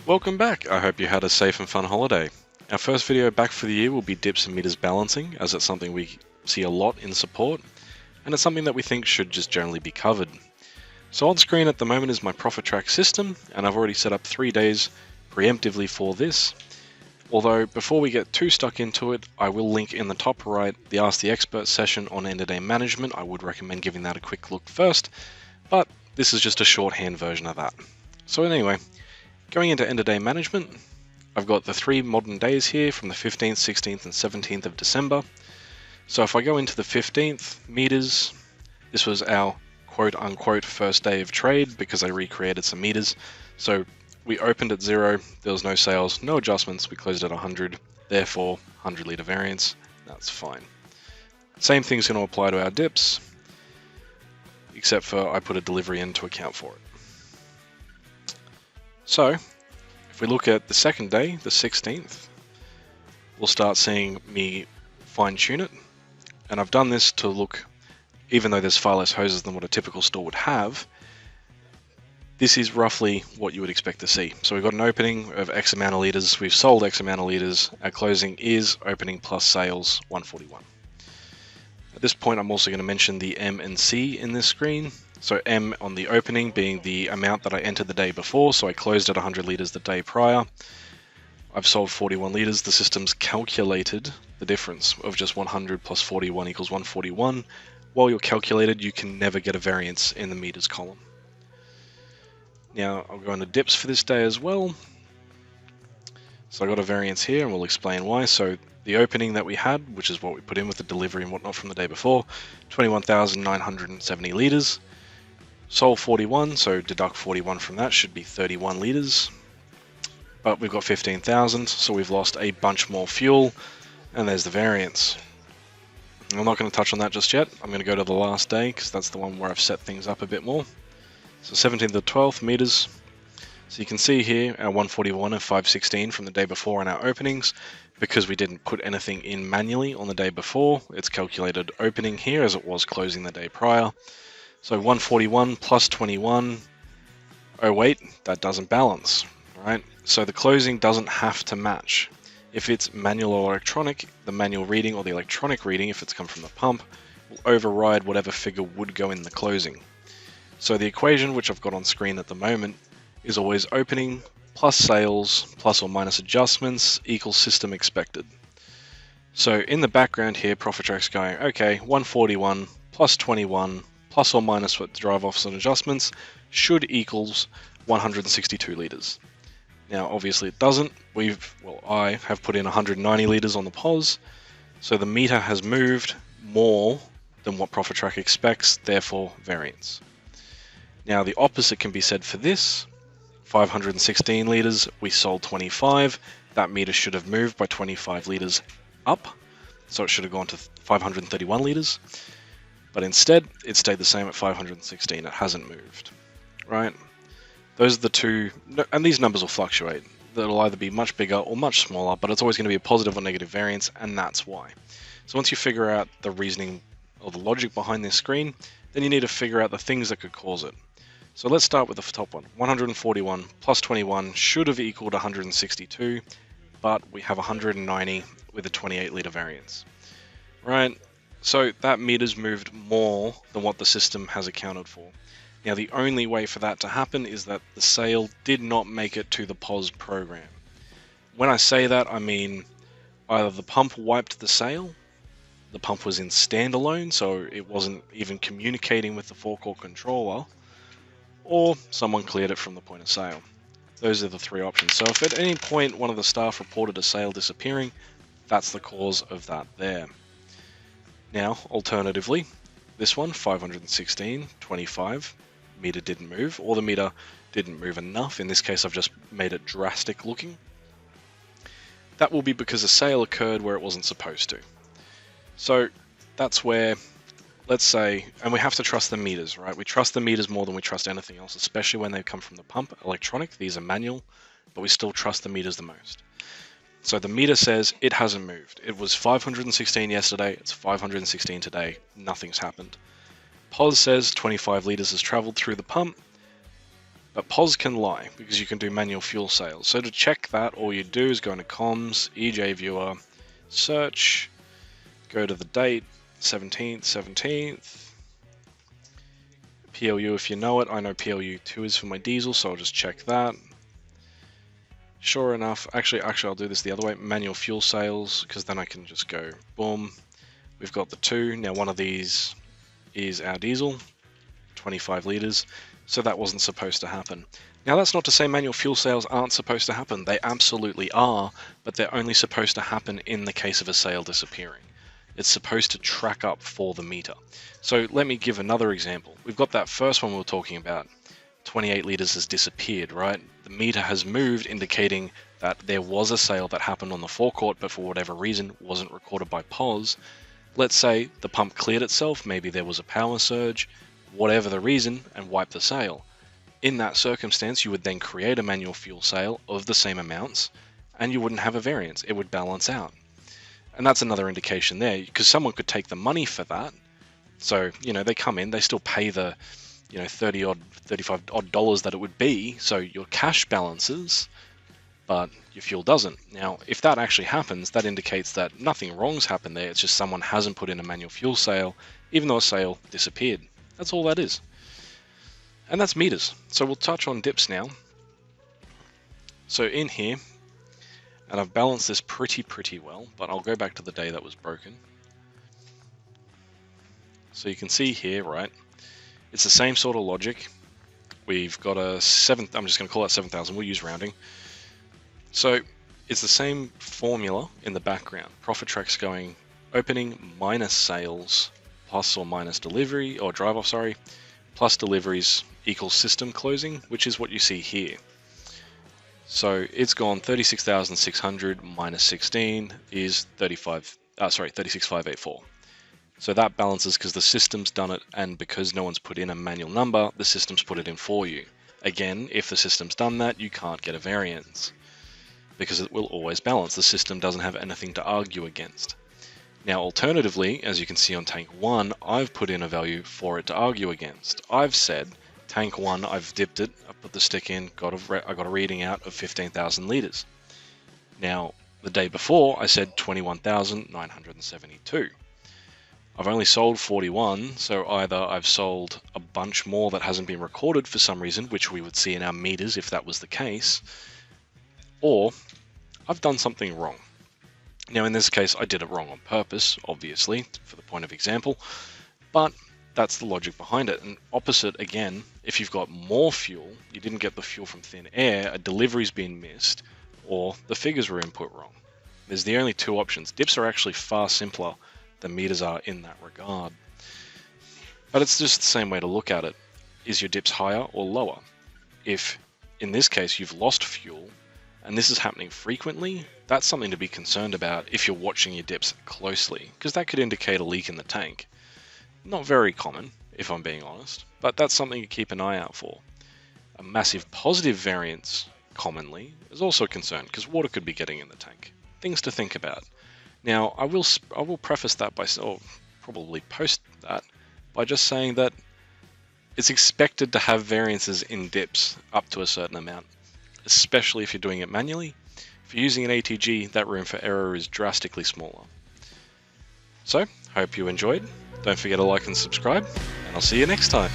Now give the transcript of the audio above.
Welcome back. I hope you had a safe and fun holiday. Our first video back for the year will be dips and meters balancing, as it's something we see a lot in support, and it's something that we think should just generally be covered. So on screen at the moment is my profit track system, and I've already set up 3 days preemptively for this. Although before we get too stuck into it, I will link in the top right the Ask the Expert session on end of day management. I would recommend giving that a quick look first, but this is just a shorthand version of that. So anyway, going into end of day management, I've got the 3 modern days here from the 15th, 16th and 17th of December. So if I go into the 15th, meters, this was our quote unquote first day of trade because I recreated some meters. So we opened at 0, there was no sales, no adjustments, we closed at 100, therefore 100 litre variance, that's fine. Same thing's going to apply to our dips, except for I put a delivery in to account for it. So, if we look at the second day, the 16th, we'll start seeing me fine-tune it. And I've done this to look, even though there's far less hoses than what a typical store would have, this is roughly what you would expect to see. So we've got an opening of X amount of litres, we've sold X amount of litres, our closing is opening plus sales 141. At this point, I'm also going to mention the M and C in this screen. So M on the opening being the amount that I entered the day before, so I closed at 100 litres the day prior. I've sold 41 litres, the system's calculated the difference of just 100 plus 41 equals 141. While you're calculated, you can never get a variance in the meters column. Now I'll go into dips for this day as well. So I got a variance here and we'll explain why. So the opening that we had, which is what we put in with the delivery and whatnot from the day before, 21,970 litres. Sold 41, so deduct 41 from that, should be 31 litres. But we've got 15,000, so we've lost a bunch more fuel, and there's the variance. I'm not going to touch on that just yet. I'm going to go to the last day, because that's the one where I've set things up a bit more. So 17th to 12th meters. So you can see here our 141 and 516 from the day before in our openings. Because we didn't put anything in manually on the day before, it's calculated opening here as it was closing the day prior. So 141 plus 21, oh wait, that doesn't balance, right? So the closing doesn't have to match. If it's manual or electronic, the manual reading or the electronic reading, if it's come from the pump, will override whatever figure would go in the closing. So the equation, which I've got on screen at the moment, is always opening plus sales plus or minus adjustments equals system expected. So in the background here, profit track's going, okay, 141 plus 21 plus or minus what the drive offs and adjustments should equals 162 litres. Now obviously it doesn't. I have put in 190 litres on the POS, so the meter has moved more than what profit track expects, therefore variance. Now the opposite can be said for this. 516 litres, we sold 25, that meter should have moved by 25 litres up, so it should have gone to 531 litres. But instead, it stayed the same at 516. It hasn't moved, right? Those are the two, and these numbers will fluctuate. They'll either be much bigger or much smaller, but it's always going to be a positive or negative variance, and that's why. So once you figure out the reasoning or the logic behind this screen, then you need to figure out the things that could cause it. So let's start with the top one. 141 plus 21 should have equaled 162, but we have 190 with a 28 litre variance, right? So that meter's moved more than what the system has accounted for. Now the only way for that to happen is that the sale did not make it to the POS program. When I say that, I mean either the pump wiped the sale, the pump was in standalone, so it wasn't even communicating with the forecourt controller, or someone cleared it from the point of sale. Those are the 3 options. So if at any point one of the staff reported a sale disappearing, that's the cause of that there. Now, alternatively, this one, 516, 25, meter didn't move, or the meter didn't move enough. In this case, I've just made it drastic looking. That will be because a sale occurred where it wasn't supposed to. So that's where, let's say, and we have to trust the meters, right? We trust the meters more than we trust anything else, especially when they come from the pump, electronic. These are manual, but we still trust the meters the most. So the meter says it hasn't moved. It was 516 yesterday, it's 516 today, nothing's happened. POS says 25 litres has travelled through the pump, But POS can lie because you can do manual fuel sales. So to check that, all you do is go into comms, EJ viewer, search, go to the date, 17th, PLU if you know it. I know PLU2 is for my diesel, so I'll just check that. Sure enough, actually I'll do this the other way, manual fuel sales, because then I can just go boom. We've got the 2. Now one of these is our diesel, 25 litres, so that wasn't supposed to happen. Now that's not to say manual fuel sales aren't supposed to happen. They absolutely are, but they're only supposed to happen in the case of a sale disappearing. It's supposed to track up for the meter. So let me give another example. We've got that first one we were talking about. 28 litres has disappeared, right? The meter has moved, indicating that there was a sale that happened on the forecourt, but for whatever reason wasn't recorded by POS. Let's say the pump cleared itself, maybe there was a power surge, whatever the reason, and wiped the sale. In that circumstance, you would then create a manual fuel sale of the same amounts, and you wouldn't have a variance. It would balance out. And that's another indication there, because someone could take the money for that. So, they come in, they still pay the 35 odd dollars that it would be, so your cash balances, but your fuel doesn't. Now, if that actually happens, that indicates that nothing wrong's happened there. It's just someone hasn't put in a manual fuel sale, even though a sale disappeared. That's all that is. And that's meters. So we'll touch on dips now. So in here, and I've balanced this pretty well, but I'll go back to the day that was broken. So you can see here, right, it's the same sort of logic. We've got a 7, I'm just going to call that 7,000, we'll use rounding. So it's the same formula in the background. Profit track's going opening minus sales plus or minus delivery, or drive off, sorry, plus deliveries equals system closing, which is what you see here. So it's gone 36,600 minus 16 is 36,584. So that balances because the system's done it, and because no one's put in a manual number, the system's put it in for you. Again, if the system's done that, you can't get a variance because it will always balance. The system doesn't have anything to argue against. Now, alternatively, as you can see on tank 1, I've put in a value for it to argue against. I've said tank 1, I've dipped it, I put the stick in, I got a reading out of 15,000 litres. Now, the day before, I said 21,972. I've only sold 41, so either I've sold a bunch more that hasn't been recorded for some reason, which we would see in our meters if that was the case, or I've done something wrong. Now in this case I did it wrong on purpose, obviously, for the point of example, but that's the logic behind it. And opposite again, if you've got more fuel, you didn't get the fuel from thin air, a delivery's been missed, or the figures were input wrong. There's the only two options. Dips are actually far simpler than meters are in that regard. But it's just the same way to look at it. Is your dips higher or lower? If, in this case, you've lost fuel, and this is happening frequently, that's something to be concerned about if you're watching your dips closely, because that could indicate a leak in the tank. Not very common, if I'm being honest, but that's something to keep an eye out for. A massive positive variance, commonly, is also a concern, because water could be getting in the tank. Things to think about. Now, I will preface that by, or probably post that, by just saying that it's expected to have variances in dips up to a certain amount, especially if you're doing it manually. If you're using an ATG, that room for error is drastically smaller. So, hope you enjoyed. Don't forget to like and subscribe, and I'll see you next time.